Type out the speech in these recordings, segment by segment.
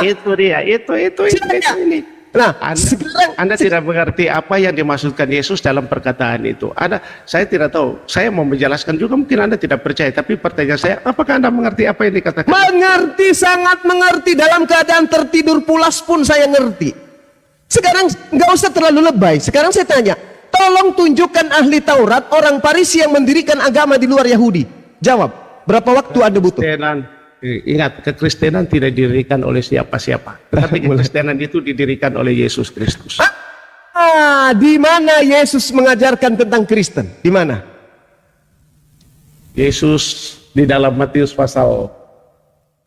Itu dia, itu ini. Nah, Anda tidak mengerti apa yang dimaksudkan Yesus dalam perkataan itu. Saya tidak tahu. Saya mau menjelaskan juga, mungkin Anda tidak percaya. Tapi pertanyaan saya, apakah Anda mengerti apa yang dikatakan? mengerti, sangat mengerti. Dalam keadaan tertidur pulas pun saya ngerti. Sekarang nggak usah terlalu lebay. Sekarang saya tanya, tolong tunjukkan ahli Taurat, orang Farisi yang mendirikan agama di luar Yahudi. Jawab, berapa waktu Anda butuh? Ingat, kekristenan tidak didirikan oleh siapa-siapa. Tetapi kekristenan itu didirikan oleh Yesus Kristus. Di mana Yesus mengajarkan tentang Kristen? Di mana? Yesus di dalam Matius pasal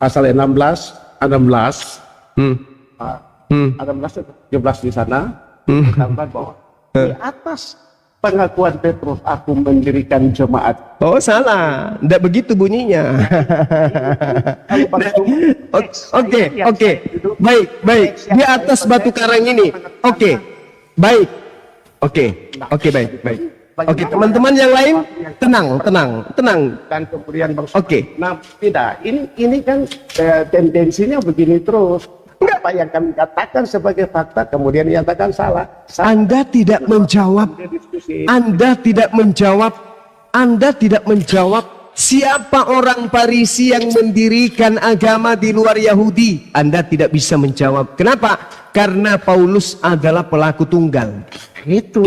16 17 di sana berkata bahwa di atas pengakuan Petrus aku mendirikan jemaat. Oh, salah, tidak begitu bunyinya. Oke, baik. Di atas batu karang ini. Baik. Oke, teman-teman yang lain tenang. Dan kemudian nah, tidak. Ini kan tendensinya begini terus. Apa yang kami katakan sebagai fakta kemudian dinyatakan salah. Anda tidak menjawab. Anda tidak menjawab siapa orang Farisi yang mendirikan agama di luar Yahudi. Anda tidak bisa menjawab. Kenapa? Karena Paulus adalah pelaku tunggal. Itu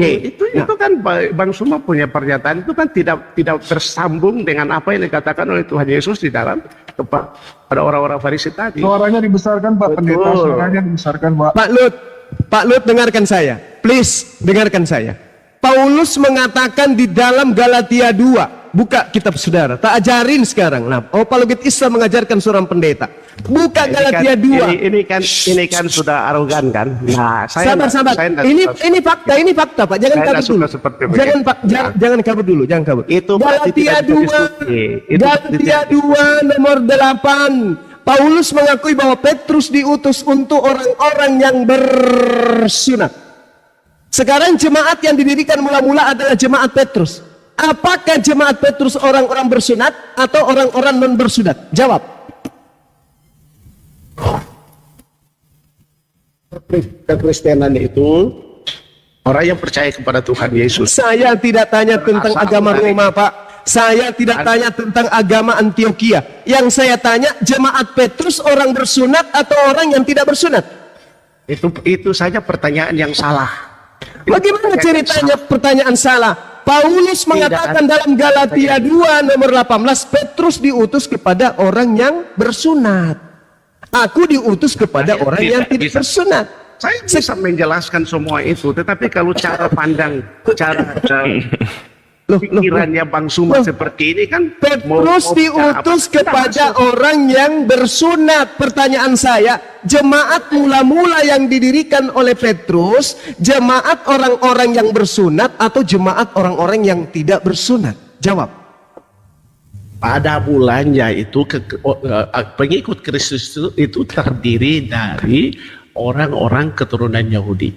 kan Bang Suma punya pernyataan itu kan tidak bersambung dengan apa yang dikatakan oleh Tuhan Yesus di dalam pada orang-orang Farisi tadi. Suaranya dibesarkan Pak Pendeta, suaranya dibesarkan Pak. Pak Lut dengarkan saya. Please dengarkan saya. Paulus mengatakan di dalam Galatia 2, buka kitab saudara, tak ajarin sekarang. Nah, apologet Islam mengajarkan seorang pendeta. Buka Galatia 2. Ini kan sudah arogan kan. Nah, sabar. Ini fakta Pak. Jangan kabur dulu. Jangan kabur dulu, jangan kabur. Itu Galatia 2 nomor 8. Paulus mengakui bahwa Petrus diutus untuk orang-orang yang bersunat. Sekarang jemaat yang didirikan mula-mula adalah jemaat Petrus. Apakah jemaat Petrus orang-orang bersunat atau orang-orang non bersunat? Jawab. Kekristenan itu orang yang percaya kepada Tuhan Yesus. Saya tidak tanya tentang agama Roma, Pak. Saya tidak tanya tentang agama Antioquia. Yang saya tanya, jemaat Petrus orang bersunat atau orang yang tidak bersunat? Itu saja pertanyaan yang salah. Bagaimana ceritanya pertanyaan salah? Paulus mengatakan dalam Galatia 2 nomor 18, Petrus diutus kepada orang yang bersunat. Aku diutus kepada orang yang tidak bersunat. Saya bisa menjelaskan semua itu, tetapi kalau cara pandang, cara pikirannya Bang Suma seperti ini kan, Petrus diutus kepada orang yang bersunat. Pertanyaan saya, jemaat mula-mula yang didirikan oleh Petrus, jemaat orang-orang yang bersunat atau jemaat orang-orang yang tidak bersunat? Jawab. Pada mulanya itu pengikut Kristus itu terdiri dari orang-orang keturunan Yahudi.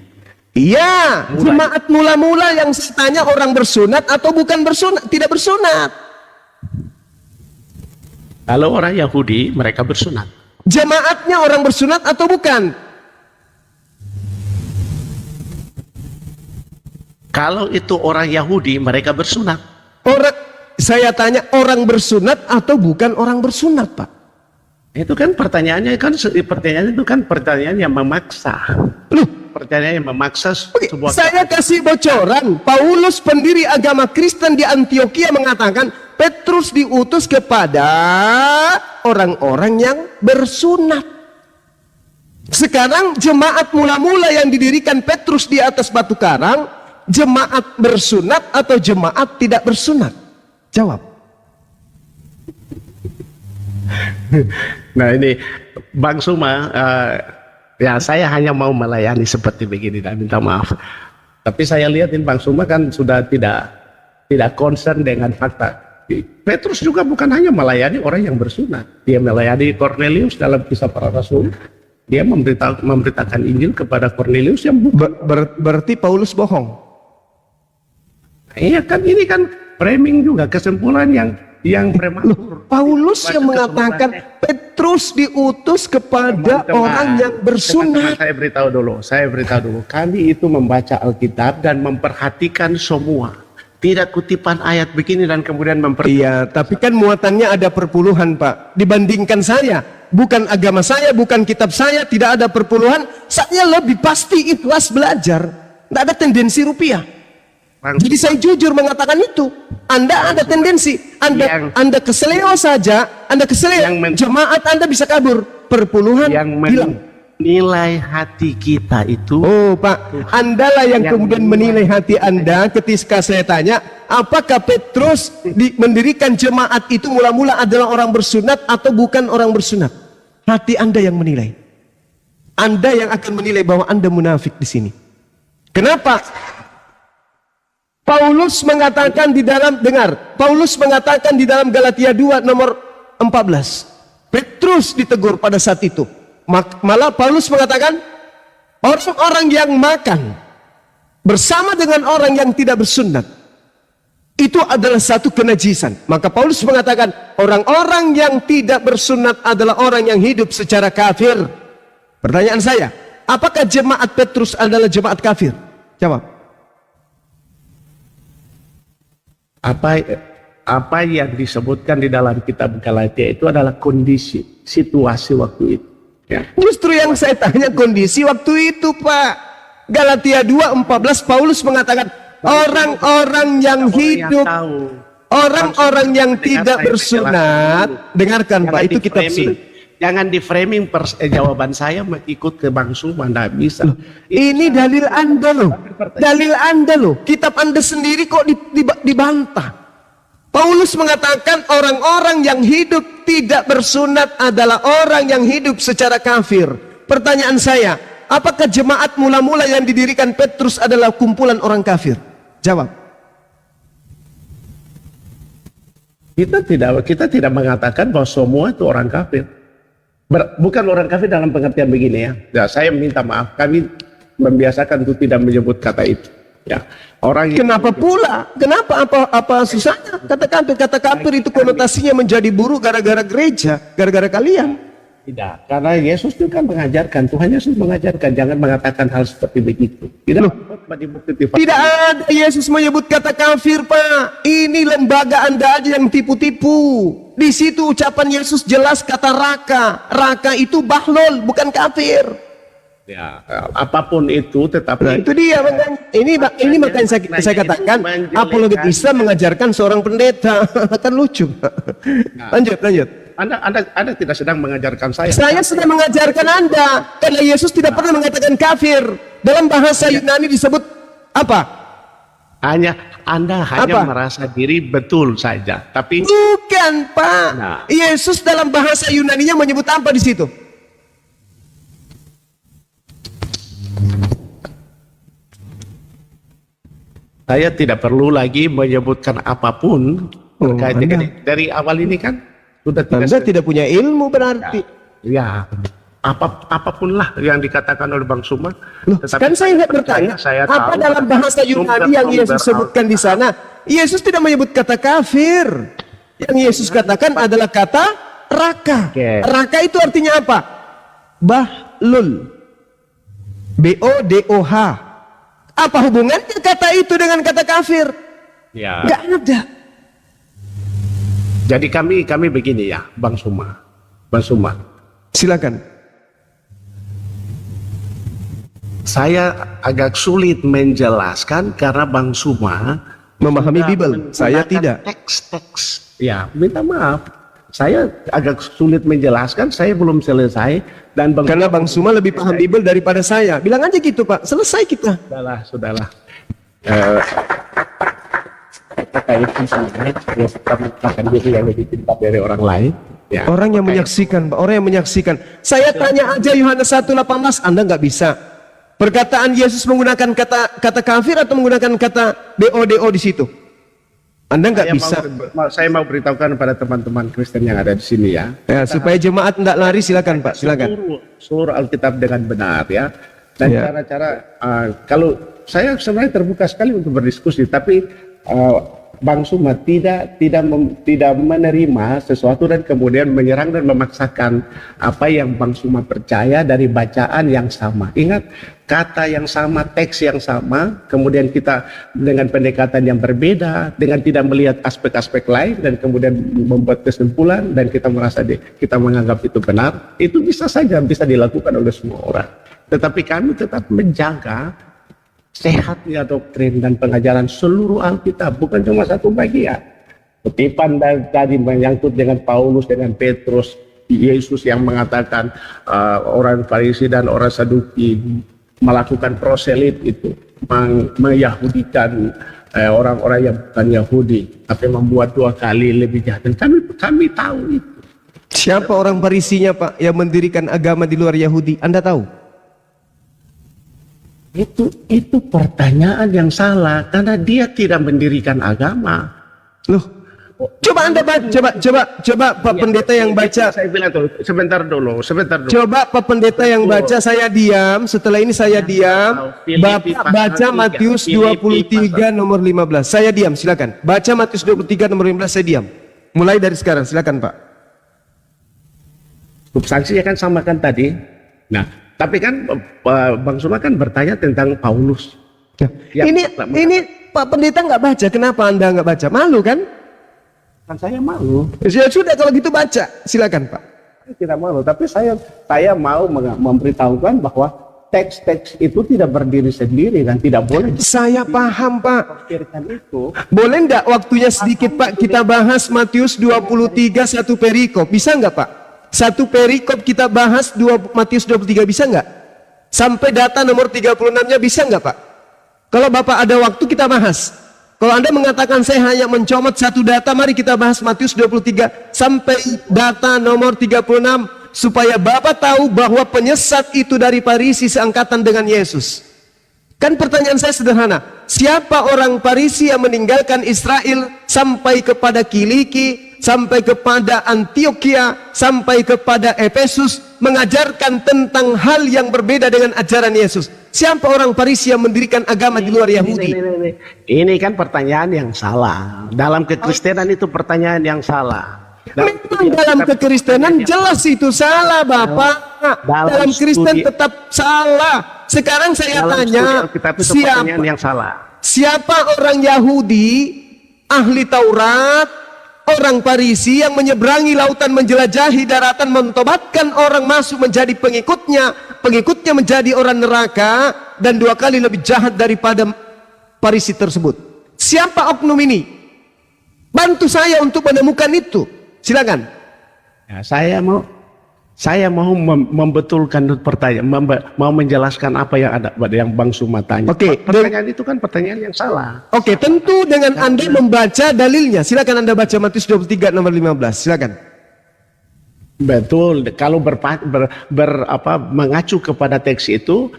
Iya, jemaat mula-mula yang saya tanya orang bersunat atau bukan bersunat, tidak bersunat. Kalau orang Yahudi, mereka bersunat. Jemaatnya orang bersunat atau bukan? Kalau itu orang Yahudi, mereka bersunat. Saya tanya orang bersunat atau bukan orang bersunat, Pak? Itu kan pertanyaannya pertanyaan yang memaksa. Pertanyaan yang memaksa sebuah. Saya kasih bocoran. Paulus pendiri agama Kristen di Antioquia mengatakan Petrus diutus kepada orang-orang yang bersunat. Sekarang jemaat mula-mula yang didirikan Petrus di atas batu karang, jemaat bersunat atau jemaat tidak bersunat? Jawab. Nah ini Bang Suma, ya saya hanya mau melayani seperti begini dan minta maaf. Tapi saya lihatin Bang Suma kan sudah tidak concern dengan fakta. Petrus juga bukan hanya melayani orang yang bersunat, dia melayani Cornelius dalam Kisah Para Rasul. Dia memberitakan Injil kepada Cornelius yang berarti Paulus bohong. Iya kan, ini kan framing juga kesimpulan yang yang prematur. Paulus Baca yang mengatakan keseluruhannya. Petrus diutus kepada Teman-teman, orang yang bersunat. teman-teman, saya beritahu dulu. Kami itu membaca Alkitab dan memperhatikan semua. Tidak kutipan ayat begini dan kemudian Iya, tapi kan muatannya ada perpuluhan, Pak. Dibandingkan saya, bukan agama saya, bukan kitab saya, tidak ada perpuluhan. Saya lebih pasti ikhlas belajar. Tidak ada tendensi rupiah. Jadi saya jujur mengatakan itu. Anda ada tendensi, Anda keseleo saja, Anda keseleo, jemaat Anda bisa kabur, perpuluhan yang hilang. menilai hati kita itu. Oh Pak, Andalah yang kemudian menilai hati Anda ketika saya tanya, apakah Petrus mendirikan jemaat itu mula-mula adalah orang bersunat atau bukan orang bersunat? Hati Anda yang menilai. Anda yang akan menilai bahwa Anda munafik di sini. Kenapa? Paulus mengatakan di dalam, dengar, Paulus mengatakan di dalam Galatia 2 nomor 14. Petrus ditegur pada saat itu. Malah Paulus mengatakan, orang-orang yang makan bersama dengan orang yang tidak bersunat, itu adalah satu kenajisan. Maka Paulus mengatakan, orang-orang yang tidak bersunat adalah orang yang hidup secara kafir. Pertanyaan saya, apakah jemaat Petrus adalah jemaat kafir? Jawab. Apa yang disebutkan di dalam kitab Galatia itu adalah kondisi, situasi waktu itu. Ya. Justru yang saya tanya kondisi waktu itu, Pak. Galatia 2:14 Paulus mengatakan orang-orang yang hidup, orang-orang yang tidak bersunat. Dengarkan Pak, itu kitab sunat. Jangan di framing jawaban saya ikut ke Bang Suma, tidak bisa. Ini dalil Anda loh. Dalil Anda loh. Kitab Anda sendiri kok dibantah. Paulus mengatakan orang-orang yang hidup tidak bersunat adalah orang yang hidup secara kafir. Pertanyaan saya, apakah jemaat mula-mula yang didirikan Petrus adalah kumpulan orang kafir? Jawab. Kita tidak mengatakan bahwa semua itu orang kafir. Bukan orang kafir dalam pengertian begini ya. Ya, saya minta maaf, kami membiasakan untuk tidak menyebut kata itu. Ya, orang kenapa pula? Kenapa apa susahnya? Kata kafir itu konotasinya menjadi buruk gara-gara gereja, gara-gara kalian. Tidak, karena Yesus juga mengajarkan, Tuhan Yesus mengajarkan jangan mengatakan hal seperti begitu. Tidak ada Yesus menyebut kata kafir, Pak. Ini lembaga Anda aja yang tipu-tipu. Di situ ucapan Yesus jelas kata raka. Raka itu bahlol, bukan kafir. Ya, apapun itu tetapi nah, itu dia ini makanya saya katakan apologet Islam mengajarkan seorang pendeta. Kan lucu. Lanjut. Anda tidak sedang mengajarkan saya. Saya sedang mengajarkan Anda. Karena Yesus tidak pernah mengatakan kafir. Dalam bahasa Yunani disebut apa? Anda hanya merasa diri betul saja. Tapi bukan, Pak. Nah. Yesus dalam bahasa Yunaninya menyebut apa di situ? Saya tidak perlu lagi menyebutkan apapun terkait dengan dari awal ini kan sudah tidak punya ilmu berarti. Ya, apapun lah yang dikatakan oleh Bang Suma. Kan saya bertanya, apa dalam bahasa Yunani yang Yesus sebutkan di sana? Yesus tidak menyebut kata kafir. Yang Yesus katakan adalah kata raka. Raka itu artinya apa? Bahlul. B-O-D-O-H. Apa hubungannya kata itu dengan kata kafir? Ya. Nggak ada. Jadi kami begini ya, Bang Suma. Silakan. Saya agak sulit menjelaskan karena Bang Suma memahami Bible. Saya tidak. Teks-teks. Ya, minta maaf. Saya agak sulit menjelaskan, saya belum selesai dan karena Bang Suma lebih paham Bible daripada saya. Bilang aja gitu, Pak. Selesai kita. Sudahlah. Yang lebih pintar dari orang lain. Ya, orang yang menyaksikan, Pak. Orang yang menyaksikan. Saya tanya aja Yohanes 1:18, Anda nggak bisa. Perkataan Yesus menggunakan kata kafir atau menggunakan kata BODO di situ? Anda nggak bisa. Saya mau beritahukan kepada teman-teman Kristen yang ada di sini ya. Supaya jemaat tidak lari, silakan Pak, silakan. Seluruh Alkitab dengan benar ya. Dan cara-cara kalau saya sebenarnya terbuka sekali untuk berdiskusi, tapi Bang Suma tidak menerima sesuatu dan kemudian menyerang dan memaksakan apa yang Bang Suma percaya dari bacaan yang sama. Ingat, kata yang sama, teks yang sama, kemudian kita dengan pendekatan yang berbeda, dengan tidak melihat aspek-aspek lain dan kemudian membuat kesimpulan dan kita merasa kita menganggap itu benar, itu bisa saja bisa dilakukan oleh semua orang. Tetapi kami tetap menjaga sehatnya doktrin dan pengajaran seluruh Alkitab, bukan cuma satu bagian. Kutipan tadi menyangkut dengan Paulus, dengan Petrus, Yesus yang mengatakan orang Farisi dan orang Saduki melakukan proselit itu, menyahudikan orang-orang yang bukan Yahudi, tapi membuat 2 kali lebih jahat. Dan kami tahu itu. Siapa orang Farisinya Pak yang mendirikan agama di luar Yahudi? Anda tahu? Itu pertanyaan yang salah karena dia tidak mendirikan agama. Loh, coba Anda coba Pak Pendeta yang baca. Saya bilang tuh, sebentar dulu. Coba Pak Pendeta yang baca, saya diam. Setelah ini saya diam. Bapak baca Matius 23 nomor 15. Saya diam, silakan. Baca Matius 23 nomor 15, saya diam. Mulai dari sekarang, silakan Pak. Substansinya kan sama kan tadi. Nah, tapi kan Bang Suma kan bertanya tentang Paulus. Ya, ini Pak Pendeta nggak baca, kenapa Anda nggak baca? Malu kan? Kan saya malu. Ya sudah, kalau gitu baca, silakan Pak. Saya tidak malu, tapi saya mau memberitahukan bahwa teks-teks itu tidak berdiri sendiri dan tidak boleh. Saya paham Pak. Itu. Boleh nggak waktunya sedikit Pak kita bahas Matius 23 satu perikop, bisa nggak Pak? Satu perikop kita bahas Matius 23, bisa nggak? Sampai data nomor 36-nya bisa nggak Pak? Kalau Bapak ada waktu kita bahas. Kalau Anda mengatakan saya hanya mencomot satu data, mari kita bahas Matius 23 sampai data nomor 36 supaya Bapak tahu bahwa penyesat itu dari Farisi seangkatan dengan Yesus. Kan pertanyaan saya sederhana, siapa orang Farisi yang meninggalkan Israel sampai kepada Kiliki, sampai kepada Antioquia, sampai kepada Efesus, mengajarkan tentang hal yang berbeda dengan ajaran Yesus? Siapa orang Farisi yang mendirikan agama di luar Yahudi? Ini kan pertanyaan yang salah. Dalam kekristenan itu pertanyaan yang salah. Memang dalam kekristenan jelas itu salah Bapak. Dalam Kristen tetap salah. Sekarang saya tanya, siapa orang Yahudi, ahli Taurat, orang Farisi yang menyeberangi lautan, menjelajahi daratan, mentobatkan orang masuk menjadi pengikutnya menjadi orang neraka, dan 2 kali lebih jahat daripada Farisi tersebut? Siapa oknum ini? Bantu saya untuk menemukan itu. Silakan. Ya, saya mau membetulkan pertanyaan, mau menjelaskan apa yang ada yang Bang Suma tanya. Oke, pertanyaan itu kan pertanyaan yang salah. Oke, tentu dengan Anda membaca dalilnya. Silakan Anda baca Matius 23 nomor 15. Silakan. Betul, kalau mengacu kepada teks itu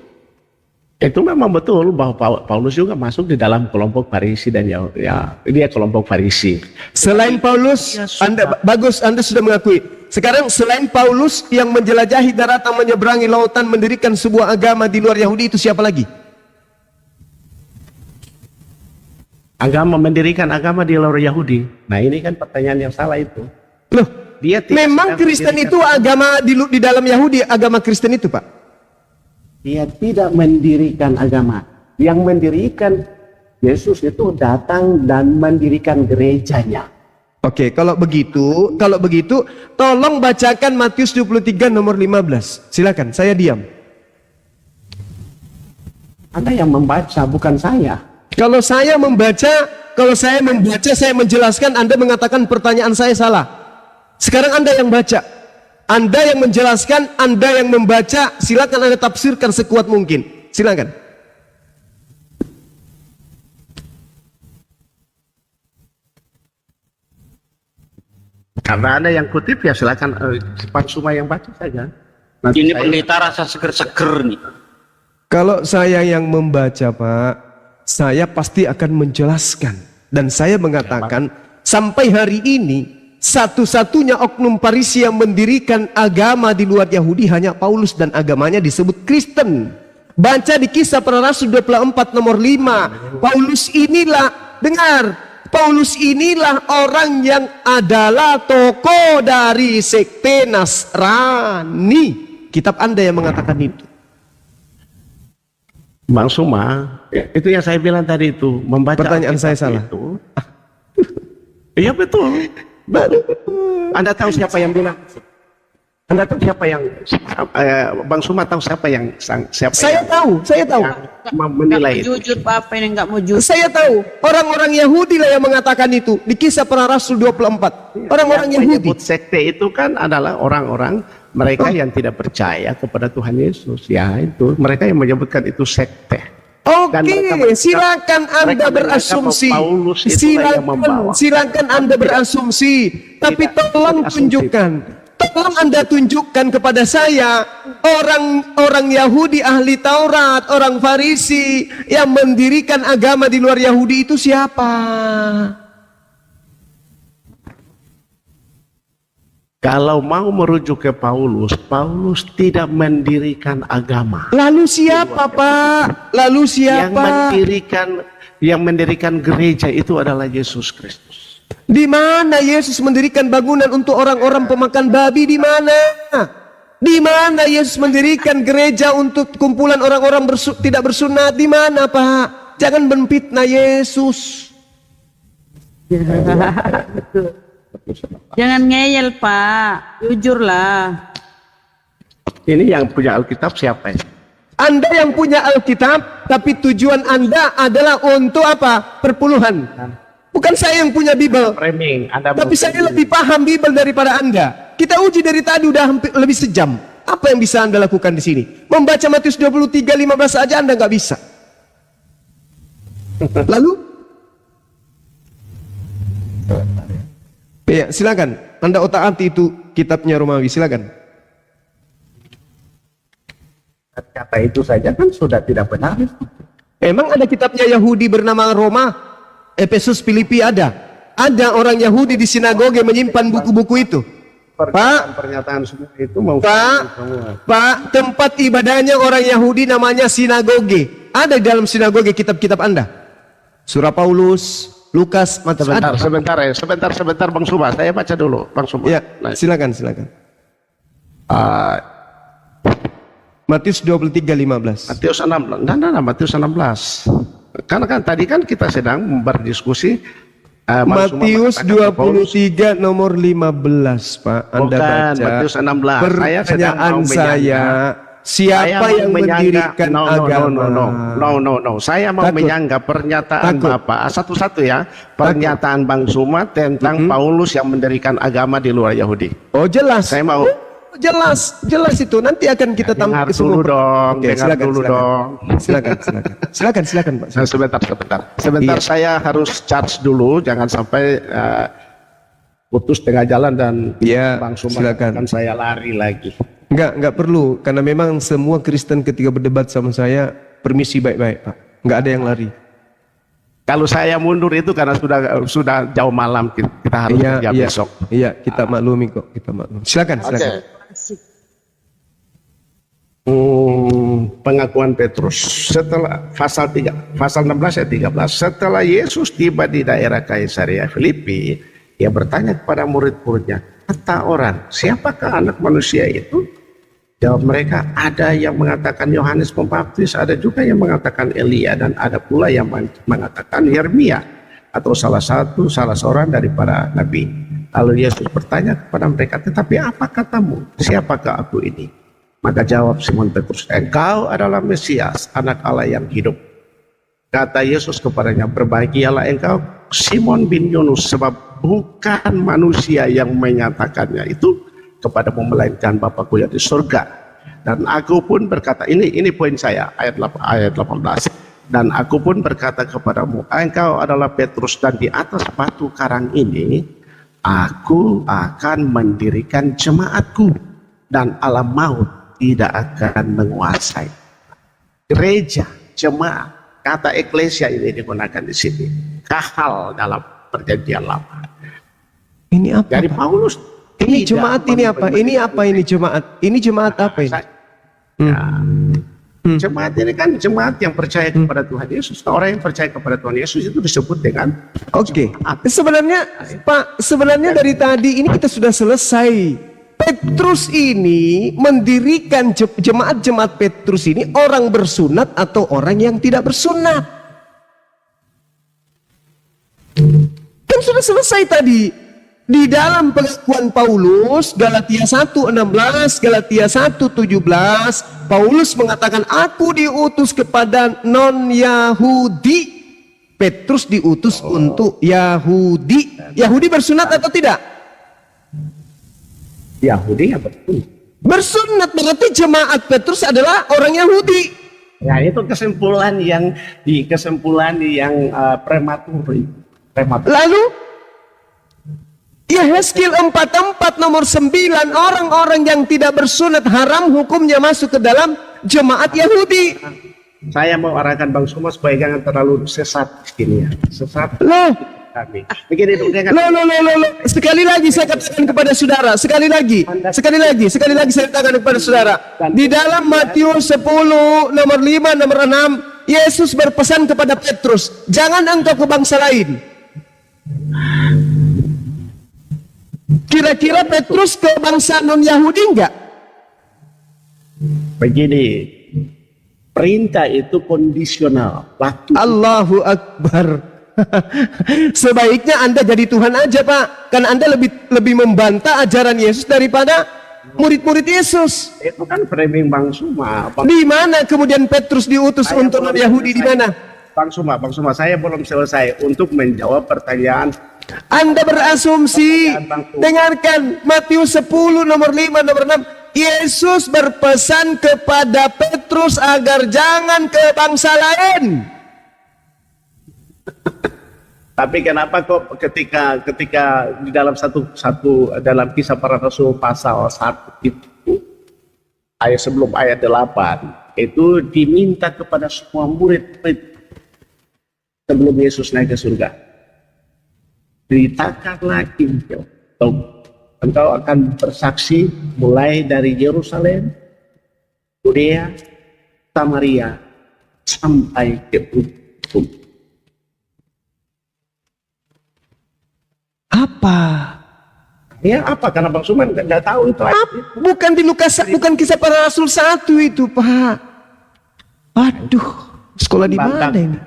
memang betul bahwa Paulus juga masuk di dalam kelompok Farisi dan dia kelompok Farisi. Selain Paulus, Anda sudah mengakui. Sekarang selain Paulus yang menjelajahi daratan, menyeberangi lautan, mendirikan sebuah agama di luar Yahudi, itu siapa lagi? Mendirikan agama di luar Yahudi. Nah, ini kan pertanyaan yang salah itu. Loh, memang Kristen itu agama di dalam Yahudi, agama Kristen itu Pak? Dia tidak mendirikan agama. Yang mendirikan Yesus itu datang dan mendirikan gerejanya. Oke, kalau begitu tolong bacakan Matius 23 nomor 15. Silakan, saya diam. Anda yang membaca, bukan saya. Kalau saya membaca, saya menjelaskan, Anda mengatakan pertanyaan saya salah. Sekarang Anda yang baca. Anda yang menjelaskan, Anda yang membaca, silakan Anda tafsirkan sekuat mungkin. Silakan. Karena Anda yang kutip, ya silakan Pak Suma yang baca saja. Nanti ini pendeta rasa seger-seger nih. Kalau saya yang membaca Pak, saya pasti akan menjelaskan. Dan saya mengatakan, sampai hari ini, satu-satunya oknum Farisi yang mendirikan agama di luar Yahudi hanya Paulus, dan agamanya disebut Kristen. Baca di Kisah Para Rasul 24 nomor 5. Paulus inilah, dengar, Paulus inilah orang yang adalah tokoh dari sekte Nasrani. Kitab Anda yang mengatakan itu. Bang Suma, itu yang saya bilang tadi itu, membaca Pertanyaan Alkitab saya salah. itu. Iya betul. Anda tahu siapa yang bilang? Anda tahu siapa yang Bang Suma tahu siapa yang Saya tahu. yang menilai itu? Jujur Pak, apa yang nggak mau jujur? Saya tahu. Orang-orang Yahudi lah yang mengatakan itu. Di Kisah Para Rasul 24. Orang-orang Yang Yahudi. menyebut sekte itu kan adalah orang-orang mereka yang tidak percaya kepada Tuhan Yesus. Ya itu, mereka yang menyebutkan itu sekte. Dan mereka Oke, silakan Anda mereka berasumsi. menganggap Paulus itulah yang membawa. Silakan Anda berasumsi. Tapi Tidak, tolong tidak tunjukkan. Tolong Anda tunjukkan kepada saya orang Yahudi ahli Taurat, orang Farisi yang mendirikan agama di luar Yahudi itu siapa? Kalau mau merujuk ke Paulus, Paulus tidak mendirikan agama. Lalu siapa, Pak? Lalu siapa? Yang mendirikan gereja itu adalah Yesus Kristus. Di mana Yesus mendirikan bangunan untuk orang-orang pemakan babi? Di mana? Di mana Yesus mendirikan gereja untuk kumpulan orang-orang tidak bersunat? Di mana, Pak? Jangan menfitnah Yesus. Jangan ngeyel Pak, jujurlah. Ini yang punya Alkitab siapa ya? Anda yang punya Alkitab, tapi tujuan Anda adalah untuk apa? Perpuluhan. Bukan saya yang punya Bible. Framing. Tapi saya lebih paham Bible daripada Anda. Kita uji dari tadi udah hampir lebih sejam. Apa yang bisa Anda lakukan di sini? Membaca Matius 23:15 aja Anda nggak bisa. Lalu? Ya, silakan. Anda otak-atik itu kitabnya Romawi, silakan. Kata itu saja kan sudah tidak benar. Emang ada kitabnya Yahudi bernama Roma? Efesus, Filipi ada. Ada orang Yahudi di sinagoge menyimpan buku-buku itu. Pernyataan semua itu mau Pak, tempat ibadahnya orang Yahudi namanya sinagoge. Ada di dalam sinagoge kitab-kitab Anda. Surah Paulus, Lukas, Matius. Sebentar Bang Suma, saya baca dulu Bang Suma. Ya, silakan. Matius 23:15. Matius 16. Matius 16. Karena kan tadi kan kita sedang berdiskusi Matius 23 nomor 15, Pak. Anda baca. Matius 16. Pertanyaan saya, siapa yang mendirikan agama? No. Saya mau menyanggah pernyataan Bapak satu-satu ya. Pernyataan Bang Suma tentang Paulus yang mendirikan agama di luar Yahudi. Oh, jelas. Saya mau jelas itu. Nanti akan kita tampilkan dulu dong. Oke, silakan Pak. Sebentar saya harus charge dulu, jangan sampai putus tengah jalan dan Bang Suma akan saya lari lagi. Enggak perlu, karena memang semua Kristen ketika berdebat sama saya permisi baik-baik, Pak. Enggak ada yang lari. Kalau saya mundur itu karena sudah jauh malam, kita harus kerja besok. Iya, kita maklumi kok, kita maklumi. Silakan. Pengakuan Petrus setelah pasal 16 ayat 13, setelah Yesus tiba di daerah Kaisarea Filipi, ia bertanya kepada murid-muridnya, kata orang, siapakah anak manusia itu? Jawab mereka, ada yang mengatakan Yohanes Pembaptis, ada juga yang mengatakan Elia, dan ada pula yang mengatakan Yeremia atau salah seorang daripada nabi. Lalu Yesus bertanya kepada mereka, tetapi apa katamu? Siapakah aku ini? Maka jawab Simon Petrus, engkau adalah Mesias, anak Allah yang hidup. Kata Yesus kepadanya, berbahagialah engkau Simon bin Yunus, sebab bukan manusia yang menyatakannya itu kepadamu, melainkan Bapakku yang di surga. Dan aku pun berkata, ini poin saya, ayat 18. Dan aku pun berkata kepadamu, engkau adalah Petrus, dan di atas batu karang ini aku akan mendirikan jemaatku, dan alam maut tidak akan menguasai. Gereja, jemaat, kata eklesia ini digunakan di sini. Kahal dalam perjanjian lama. Ini apa? Dari Paulus. Ini jemaat ini apa? Ini apa ini jemaat? Ini jemaat apa ini? Jemaat ini kan jemaat yang percaya kepada Tuhan Yesus. Nah, orang yang percaya kepada Tuhan Yesus itu disebut dengan Oke. Sebenarnya Pak, sebenarnya dari tadi ini kita sudah selesai. Petrus ini mendirikan jemaat Petrus ini orang bersunat atau orang yang tidak bersunat. Kan sudah selesai tadi. Di dalam pengakuan Paulus, Galatia 1:16, Galatia 1:17, Paulus mengatakan, aku diutus kepada non-Yahudi. Petrus diutus untuk Yahudi. Yahudi bersunat atau tidak? Yahudi ya betul. Bersunat, berarti jemaat Petrus adalah orang Yahudi. Ya itu kesimpulan yang prematur. Lalu Yehezkiel 4:4 nomor 9, orang-orang yang tidak bersunat haram hukumnya masuk ke dalam jemaat Yahudi. Saya mau arahkan Bang Suma supaya jangan terlalu sesat ini ya. Sesat Loh, kami. Begini dulu dengan loh. Sekali lagi saya katakan kepada saudara, sekali lagi saya katakan kepada saudara. Di dalam Matius 10 nomor 5 nomor 6, Yesus berpesan kepada Petrus, jangan engkau ke bangsa lain. Kira-kira Petrus ke bangsa non-Yahudi enggak? begini. Perintah itu kondisional. Waktu Allahu Akbar. Sebaiknya Anda jadi Tuhan aja, Pak. Karena Anda lebih membantah ajaran Yesus daripada murid-murid Yesus. itu kan framing Bang Suma. Di mana kemudian Petrus diutus untuk non-Yahudi, di mana? Bang Suma, saya belum selesai untuk menjawab pertanyaan. Anda berasumsi. Dengarkan Matius 10 nomor 5 nomor 6. Yesus berpesan kepada Petrus agar jangan ke bangsa lain. Tapi kenapa kok ketika di dalam dalam Kisah Para Rasul pasal 1 itu ayat sebelum ayat 8 itu diminta kepada semua murid sebelum Yesus naik ke surga. Beritakanlah Injil. Engkau akan bersaksi mulai dari Yerusalem, Yudea, Samaria sampai ke ujung. Apa? Ya apa? Karena Bang Suman nggak tahu itu. Bukan di Lukas, bukan Kisah Para Rasul 1 itu, Pak. Aduh, sekolah di mana ini?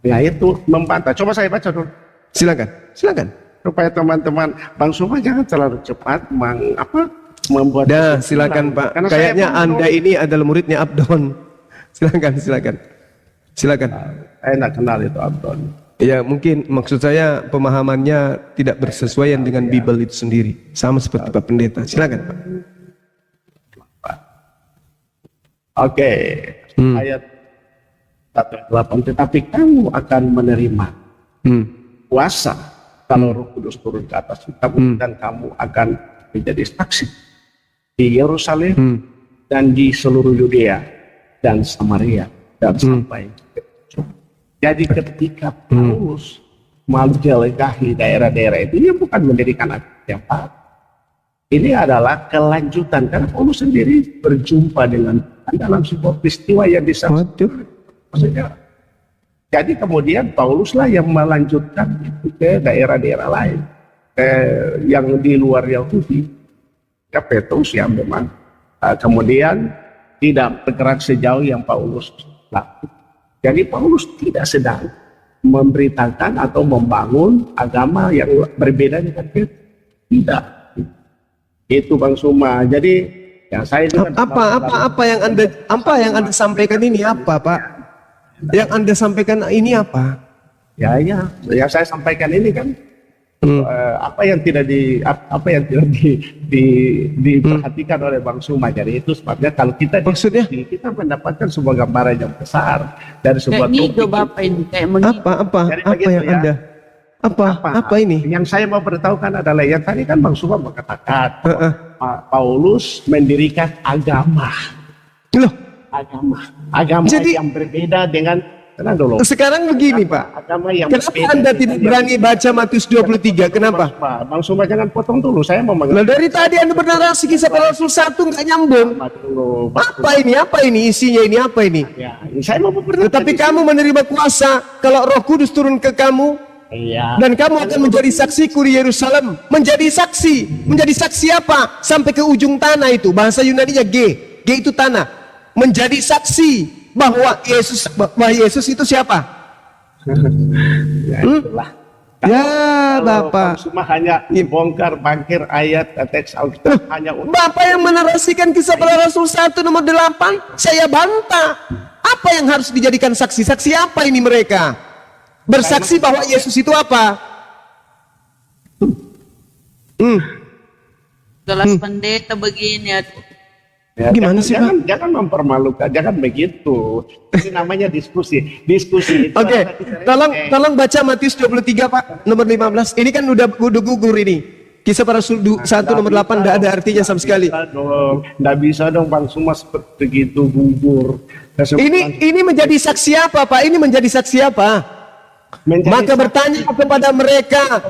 Ya itu membantah. Coba saya baca dulu. Silakan. Supaya teman-teman Bang Suma jangan terlalu cepat membuat. Dah, silakan Pak. Karena Kayaknya saya Anda ini adalah muridnya Abdon. Silakan. Saya nggak kenal itu Abdon. Ya, mungkin maksud saya pemahamannya tidak bersesuaian dengan Bible itu sendiri. Sama seperti Pak Pendeta. Silakan Pak. Oke. Ayat 1:8. Tetapi kamu akan menerima kuasa kalau Roh Kudus turun ke atas kamu, dan kamu akan menjadi saksi di Yerusalem dan di seluruh Yudea dan Samaria dan sampai ke ujung. Jadi ketika Paulus menjelajahi daerah-daerah itu, dia bukan mendirikan yang baru. Ini adalah kelanjutan karena Paulus sendiri berjumpa dengan dalam sebuah peristiwa yang disaksikan. Maksudnya, jadi kemudian Pauluslah yang melanjutkan itu ke daerah-daerah lain yang di luar Yahudi. Ya Petrus yang memang kemudian tidak bergerak sejauh yang Paulus lakukan. Jadi Paulus tidak sedang memberitakan atau membangun agama yang berbeda dengan Petrus. Tidak. Itu Bang Suma. Jadi ya saya juga apa yang Anda sampaikan ini apa, Pak? Yang Anda sampaikan ini apa? Ya saya sampaikan ini kan apa yang tidak diperhatikan oleh Bang Suma. Jadi itu sebabnya kalau kita maksudnya kita mendapatkan sebuah gambaran yang besar dari sebuah topik. Bapak ini kayak apa yang ya, Anda apa ini? Yang saya mau beritahukan adalah yang tadi kan Bang Suma mengatakan Paulus mendirikan agama. Loh, agama jadi, yang berbeda dengan tenang dulu. Sekarang begini Pak, Agama yang kenapa berbeda Anda kita tidak lihat. berani baca Matius 23? Kenapa? Bang Suma jangan potong dulu, saya mau Nah, mengerti dari tadi Anda bernarasi kisah para Rasul 1 nggak nyambung. dulu. Bang Apa ini? Apa ini isinya? Ini apa ini? Ya, saya mau bertanya. Tetapi kamu menerima kuasa kalau Roh Kudus turun ke kamu, Iya. dan kamu akan menjadi saksiku di Yerusalem. Menjadi saksi. Menjadi saksi apa? Sampai ke ujung tanah itu. Bahasa Yunaninya G. G itu tanah. Menjadi saksi bahwa Yesus itu siapa? Ya, itulah. Ya Kalau Bapak. Bang Suma hanya bongkar bangkir ayat teks Alkitab hanya untuk Bapak yang menarasikan kisah para Rasul 1 nomor 8, saya bantah. Apa yang harus dijadikan saksi? Saksi apa ini mereka? Bersaksi bahwa Yesus itu apa? Kelas pendeta begini. ya, Gimana sih, jangan mempermalukan, jangan begitu. Ini namanya diskusi. Diskusi itu Oke, adalah kita- tolong baca Matius 23 Pak, nomor 15. Ini kan udah gugur ini. Kisah para Rasul 1 nomor 8 tidak ada artinya sama sekali. Nggak bisa dong Bang Suma seperti begitu gugur. Ini menjadi saksi apa Pak? Ini menjadi saksi apa? Maka bertanya kepada mereka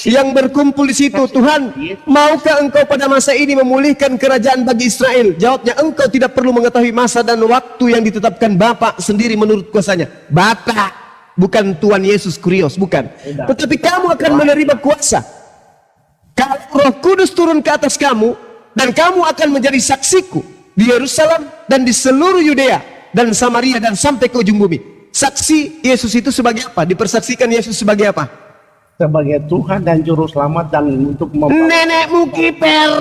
yang berkumpul di situ, Tuhan, maukah engkau pada masa ini memulihkan kerajaan bagi Israel? Jawabnya, engkau tidak perlu mengetahui masa dan waktu yang ditetapkan Bapa sendiri menurut kuasanya. Bapa, bukan Tuhan Yesus Kurios, bukan. Tetapi kamu akan menerima kuasa kalau Roh Kudus turun ke atas kamu, dan kamu akan menjadi saksiku di Yerusalem dan di seluruh Yudea dan Samaria dan sampai ke ujung bumi. Saksi Yesus itu sebagai apa? Dipersaksikan Yesus sebagai apa? sebagai Tuhan dan Juru Selamat dan untuk Nenekmu kiper.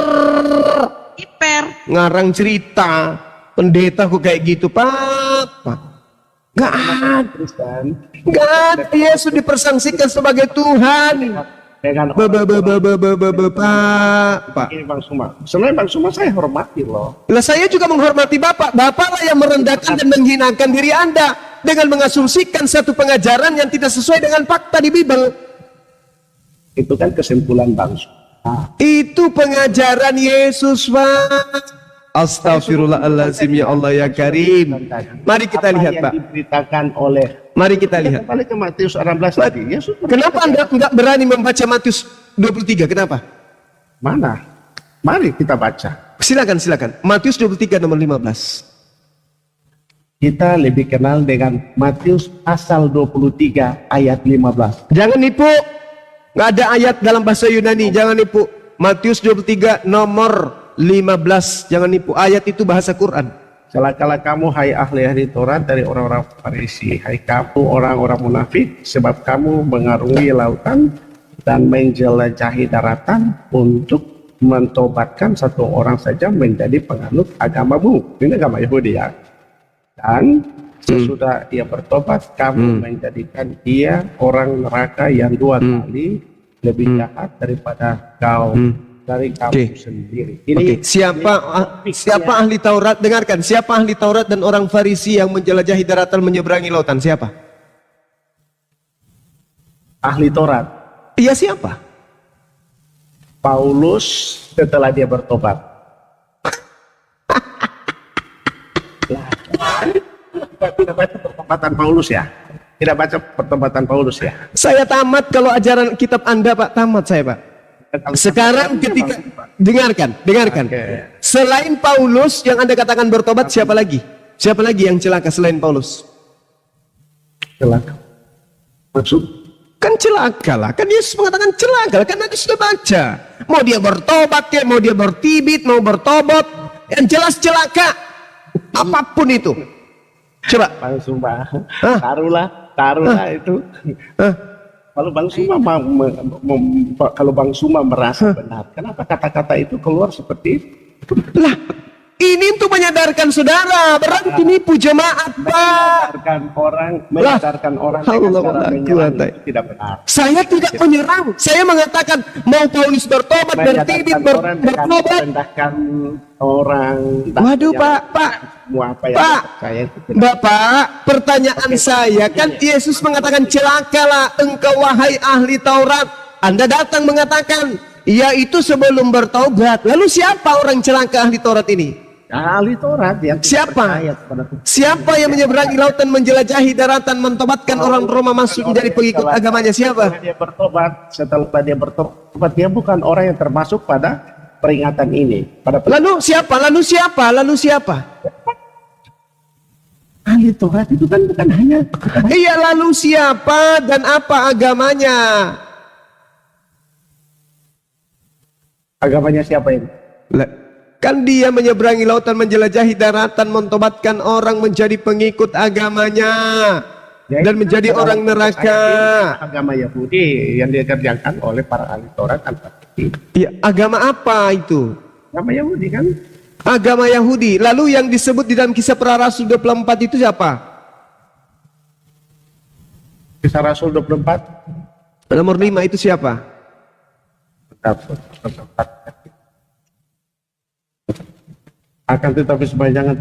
Kiper. Ngarang cerita. Pendeta kok kayak gitu, Pak? Nggak ada. Kristen Nggak ada. Yesus dipersaksikan sebagai Tuhan. dengan Pak. ini Bang Suma. Sebenarnya Bang Suma saya hormati loh. Lah saya juga menghormati Bapak. Bapaklah yang merendahkan dan menghinakan diri Anda dengan mengasumsikan satu pengajaran yang tidak sesuai dengan fakta di Bible. Itu kan kesimpulan Bang Suma. Itu pengajaran Yesus, Pak. Astagfirullahaladzim, ya Allah ya Karim. Mari kita lihat, Apa Pak. yang diberitakan oleh Mari kita lihat. kembali ke Matius 16 tadi. Yesus Kenapa Anda enggak berani membaca Matius 23? Kenapa? mana? Mari kita baca. Silakan. Matius 23 nomor 15. Kita lebih kenal dengan Matius pasal 23 ayat 15. Jangan nipu. Nggak ada ayat dalam bahasa Yunani. Jangan nipu. Matius 23 nomor 15. Jangan nipu. Ayat itu bahasa Quran. Celakalah kamu hai ahli-ahli Taurat dari orang-orang Farisi, hai kamu orang-orang munafik, sebab kamu mengarungi lautan dan menjelajahi daratan untuk mentobatkan satu orang saja menjadi penganut agamamu. Ini agama Yahudi ya. Dan sesudah ia bertobat, kamu menjadikan dia orang neraka yang dua kali lebih jahat daripada kau dari kamu sendiri. Ini Siapa ahli Taurat? Dengarkan. Siapa ahli Taurat dan orang Farisi yang menjelajahi daratan menyeberangi lautan? Siapa? ahli Taurat. Iya, siapa? Paulus setelah dia bertobat. Tidak baca pertobatan Paulus ya? Tidak baca pertobatan Paulus ya? Saya tamat kalau ajaran kitab Anda, Pak. Tamat saya, Pak. Sekarang ketika dengarkan. Oke. Selain Paulus yang Anda katakan bertobat, siapa lagi? Siapa lagi yang celaka selain Paulus? Celaka. Maksud? Kan celaka lah. Kan Yesus mengatakan celaka lah. Kan Anda sudah baca. Mau dia bertobat ya, mau dia bertibit, mau bertobat, yang jelas celaka. Apapun itu. Coba. Bang Suma, Hah? taruhlah itu. Kalau Bang Suma kalau Bang Suma merasa benar, kenapa kata-kata itu keluar seperti itu? Lah, ini untuk menyadarkan saudara, berarti nipu jemaat, Pak. Menyadarkan orang dengan Allah cara Allah, menyerang kuat, itu tidak benar. Saya tidak menyerang. Saya mengatakan mau Paulus bertobat, bertibit, Menyadarkan orang dengan bertobat. merendahkan orang. Waduh, yang Pak. semua apa yang Pak, saya itu tidak. Bapak, pertanyaan saya kan Yesus mengatakan celakalah engkau wahai ahli Taurat. Anda datang mengatakan, ya itu sebelum bertobat. Lalu siapa orang celaka ahli Taurat ini? ahli Taurat yang tidak Siapa? percaya kepada Tuhan. Siapa yang menyeberangi lautan, menjelajahi daratan, mentobatkan orang Roma masuk menjadi pengikut agamanya? Siapa? Setelah dia bertobat, dia bukan orang yang termasuk pada peringatan ini. Lalu siapa? Lalu siapa? Lalu siapa? Ahli Taurat itu kan bukan hanya Iya, lalu siapa dan apa agamanya? agamanya siapa ini? Kan dia menyeberangi lautan, menjelajahi daratan, mentobatkan orang menjadi pengikut agamanya dan menjadi orang neraka. Agama Yahudi yang dikerjakan oleh para ahli Taurat kan pasti. Iya, agama apa itu? Agama Yahudi kan? Agama Yahudi. Lalu yang disebut di dalam Kisah Para Rasul 24 itu siapa? Kisah Rasul 24 Nomor 5 itu siapa? akan tetapi sepanjang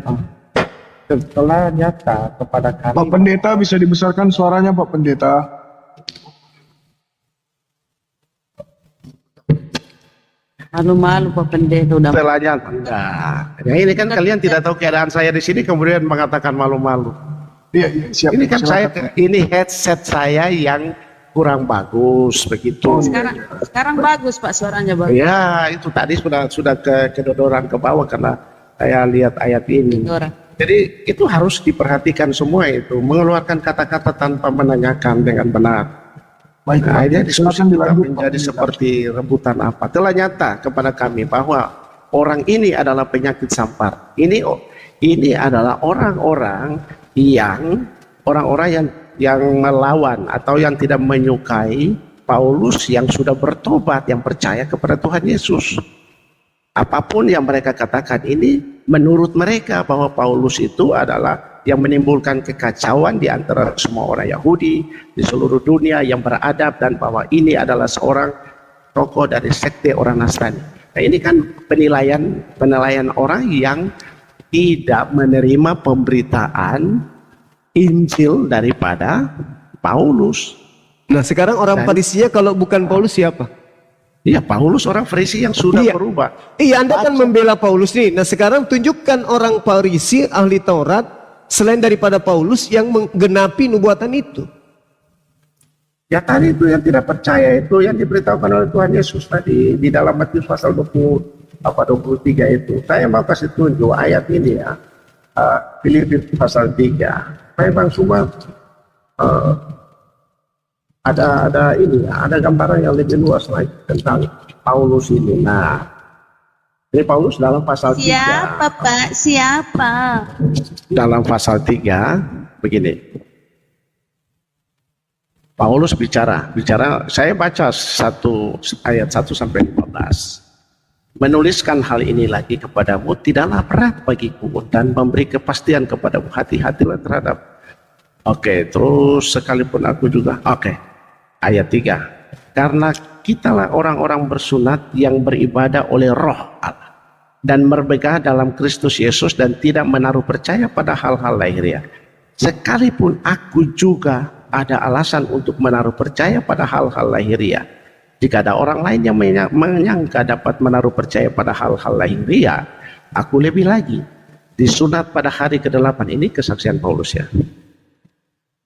setelah nyata kepada kami. Pak Pendeta bisa dibesarkan suaranya Pak Pendeta. Malu-malu Pak Pendeta udah. Setelah nyata enggak. Ya ini kan kalian tidak tahu keadaan saya di sini kemudian mengatakan malu-malu. Iya, siap. Ini kan Silakan. saya ini headset saya yang kurang bagus begitu. Sekarang bagus Pak, suaranya bagus. Ya itu tadi sudah kedodoran ke bawah karena saya lihat ayat ini. Orang. Jadi itu harus diperhatikan semua itu, mengeluarkan kata-kata tanpa menanyakan dengan benar. Baik, Nah, akhirnya diskusi silakan kita dilanjut, Pak menjadi Pendeta. seperti rebutan apa. Telah nyata kepada kami bahwa orang ini adalah penyakit sampar. Ini adalah orang-orang yang melawan atau yang tidak menyukai Paulus yang sudah bertobat, yang percaya kepada Tuhan Yesus. Apapun yang mereka katakan ini menurut mereka bahwa Paulus itu adalah yang menimbulkan kekacauan di antara semua orang Yahudi di seluruh dunia yang beradab, dan bahwa ini adalah seorang tokoh dari sekte orang Nasrani. Nah, ini kan penilaian orang yang tidak menerima pemberitaan Injil daripada Paulus. Nah, sekarang orang Farisinya kalau bukan Paulus siapa? Iya, Paulus orang Farisi yang sudah berubah. Iya, Anda kan membela Paulus nih. Nah, sekarang tunjukkan orang Farisi ahli Taurat selain daripada Paulus yang menggenapi nubuatan itu. Ya tadi itu yang tidak percaya itu yang diberitahukan oleh Tuhan Yesus tadi di dalam Matius pasal 23 itu. Saya mau kasih tunjuk ayat ini ya. Filipi pasal 3. Saya bang semua ada ini ya, ada gambaran yang lebih luas lagi tentang Paulus ini. Nah, ini Paulus dalam pasal 3. Siapa Pak? Siapa? Dalam pasal 3 begini. Paulus bicara, saya baca ayat 1 sampai 15. Menuliskan hal ini lagi kepadamu tidaklah berat bagiku dan memberi kepastian kepadamu, hati-hatilah terhadap. Oke, terus sekalipun aku juga. Oke, ayat 3. Karena kitalah orang-orang bersunat yang beribadah oleh Roh Allah dan bermegah dalam Kristus Yesus dan tidak menaruh percaya pada hal-hal lahiriah. Sekalipun aku juga ada alasan untuk menaruh percaya pada hal-hal lahiriah. Jika ada orang lain yang menyangka dapat menaruh percaya pada hal-hal lahiriah, aku lebih lagi. Disunat pada hari ke-8 ini kesaksian Paulus ya.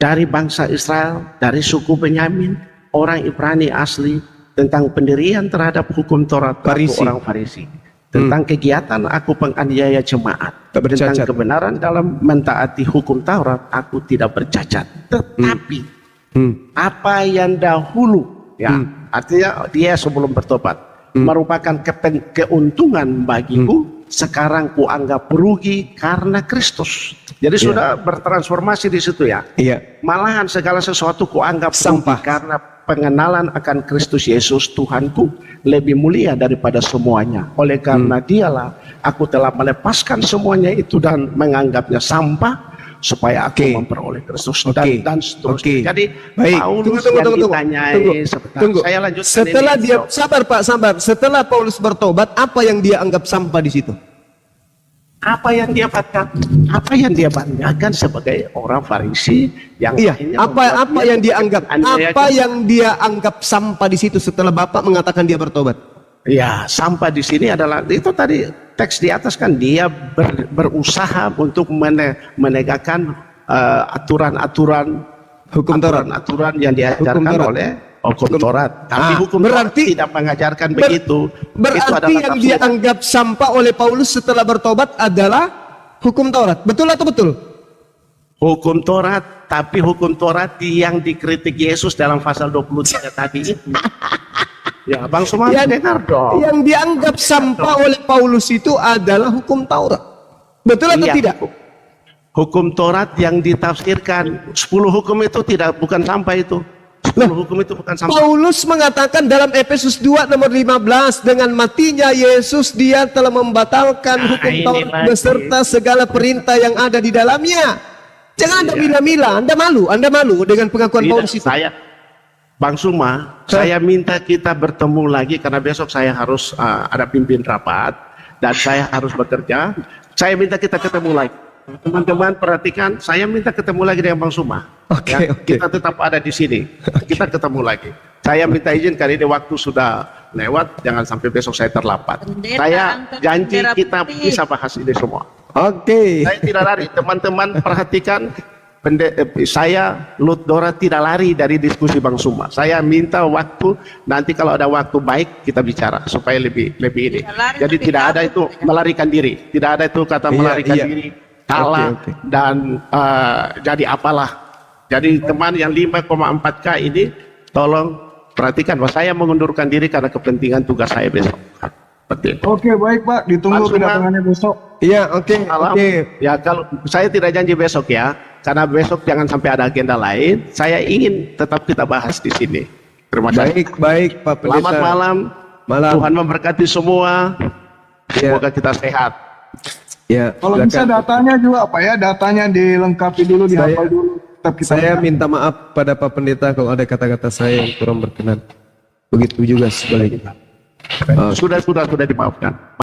Dari bangsa Israel, dari suku Benyamin, orang Ibrani asli, tentang pendirian terhadap hukum Taurat aku orang Farisi. Tentang kegiatan aku penganiaya jemaat, tentang kebenaran dalam mentaati hukum Taurat aku tidak bercacat. Tetapi apa yang dahulu ya, artinya dia sebelum bertobat merupakan keuntungan bagiku, sekarang kuanggap rugi karena Kristus. Jadi sudah bertransformasi di situ ya. Malahan segala sesuatu kuanggap sampah karena pengenalan akan Kristus Yesus Tuhanku lebih mulia daripada semuanya. Oleh karena dialah aku telah melepaskan semuanya itu dan menganggapnya sampah supaya aku memperoleh Kristus dan seterusnya. Jadi Paulus yang ditanyai tunggu. Saya lanjutkan. Setelah dia sabar. Setelah Paulus bertobat, apa yang dia anggap sampah di situ? Apa yang dia banggakan sebagai orang Farisi yang apa yang dia anggap sampah di situ setelah Bapak mengatakan dia bertobat? Ya, sampah di sini adalah itu tadi teks di atas kan dia berusaha untuk menegakkan aturan-aturan Hukum Taurat. aturan yang diajarkan Hukum Taurat. oleh hukum Taurat. Tapi hukum berarti- Taurat tidak mengajarkan begitu. Itu Berarti adalah yang tafsir. dianggap sampah oleh Paulus setelah bertobat adalah hukum Taurat. Betul atau betul? Hukum Taurat, tapi hukum Taurat yang dikritik Yesus dalam pasal 23 tadi itu. Ya, Bang Suma dengar dong. Yang dianggap sampah oleh Paulus itu adalah hukum Taurat. Betul atau Iya, tidak? Hukum Taurat yang ditafsirkan 10 hukum itu bukan sampah itu. 10 hukum itu bukan sampah. Paulus mengatakan dalam Efesus 2 nomor 15, dengan matinya Yesus dia telah membatalkan hukum ini Taurat lagi. beserta segala perintah yang ada di dalamnya. Jangan Anda mila-mila, Anda malu dengan pengakuan Tidak, Paulus itu. Bang Suma, saya minta kita bertemu lagi karena besok saya harus ada pimpin rapat dan saya harus bekerja. Saya minta kita ketemu lagi. Teman-teman perhatikan, saya minta ketemu lagi dengan Bang Suma. Oke, oke. Kita tetap ada di sini. Kita ketemu lagi. Saya minta izin kali ini waktu sudah lewat, jangan sampai besok saya terlambat. Pendeta Saya angkat janji bendera kita putih. bisa bahas ini semua. Oke. Saya tidak lari, teman-teman perhatikan. Saya Lut Dora tidak lari dari diskusi Bang Suma. Saya minta waktu, nanti kalau ada waktu baik kita bicara supaya lebih ini. Tidak lari, Jadi tapi tidak ada kabur. itu melarikan diri, tidak ada itu kata Iya, melarikan iya. diri, kalah Oke. dan jadi apalah. Jadi teman yang 5,4K ini tolong perhatikan bahwa saya mengundurkan diri karena kepentingan tugas saya besok. Seperti itu. Oke, baik Pak. Ditunggu Langsung, Pak. kedatangannya besok. Iya, oke. Malam. Oke. Ya kalau saya tidak janji besok ya, karena besok jangan sampai ada agenda lain. Saya ingin tetap kita bahas di sini. Terima kasih. Baik Pak Pendeta. Selamat malam. Malam. Tuhan memberkati semua. Ya. Semoga kita sehat. Ya, Kalau bisa silakan. datanya juga Pak ya, datanya dilengkapi dulu, dihafal dulu. Tetap kita Saya minta maaf pada Pak Pendeta kalau ada kata-kata saya yang kurang berkenan. Begitu juga sebaliknya. Sudah dimaafkan.